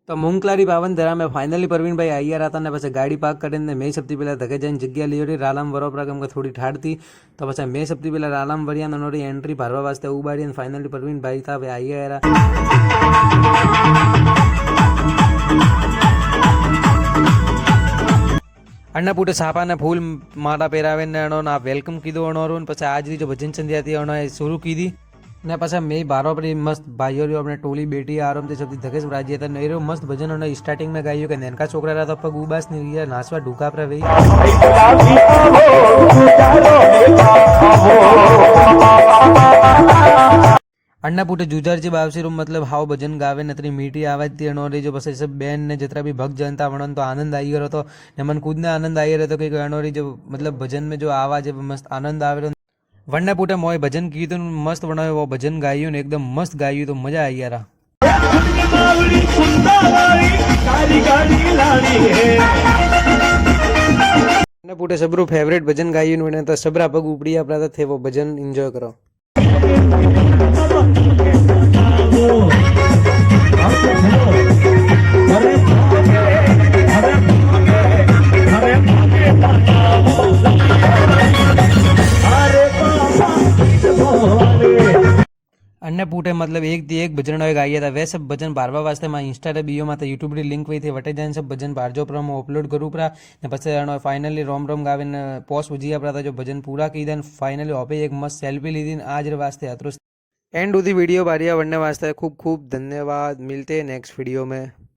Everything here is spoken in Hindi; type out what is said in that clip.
तो मूंगलारी पावन धरा में फाइनली प्रवीण भाई आई रहा ने પછી ગાડી પાર્ક કરીને મેં સૌથી પહેલાં ધકે જઈને જગ્યા લઈ રહી રાલામ વરોપરા કેમ કે થોડી ઠાડ હતી તો પછી મેં સૌથી પહેલાં રાલામ વરિયા નોરી એન્ટ્રી ભરવા વાસ્તે ઉબાડી અને ફાઇનલી પ્રવીણ ભાઈ था वे आई रहा अण्णा पुटे सापा ने फूल माला પહેરાવે ને એનો ના વેલકમ કીધું અણોરું પછી આજની જો ભજન સંધ્યા હતી એનો શરૂ કીધી ને પછી મેં बारो पर मस्त भाईओ अपने टोली बेटी आराम से सब धकेश राजी था नहीं मस्त भजन उन्होंने स्टार्टिंग में गाइयो कि नैनका छोकरा रहा था पग उबास नहीं गया नाचवा ढूका पर वही अण्णा पुटे जुजार जी बावसी रूम मतलब हाव भजन गावे नतरी मीठी आवाज थी अणोरी जो बस सब बेन ने जितना भी भक्त जनता वणन तो आनंद आई गयो तो ने मन खुद ने आनंद आई रहो तो कि अणोरी जो मतलब भजन में जो आवाज है मस्त आनंद आवे वन्ने पुटे मोय भजन कीधुं मस्त बनाव्यो वो भजन गाયું ने एकदम मस्त गाયું तो मजा आई यार वन्ने पुटे सबरू फेवरेट भजन गाયું ने तो सबरा पग उपड़ी आपड़ा थे वो भजन एंजॉय करो अन्य पुटे मतलब एक थी एक भजन गाया था वे सब भजन बारवा वास्ते मैं इंस्टा बीओ में यूट्यूब लिंक हुई थी वटे जाने सब भजन बार जो पर अपलोड करूँ पड़ा ने पछी फाइनली रोम रोम गावी पोस्ट बुझी अपना था जो भजन पूरा कीधा फाइनली ऑपे एक मस्त सेल्फी लीधी आज वास्ते अतरो एंड उदी वीडियो बारिया वरने वास्ते खूब खूब धन्यवाद मिलते हैं नेक्स्ट वीडियो में।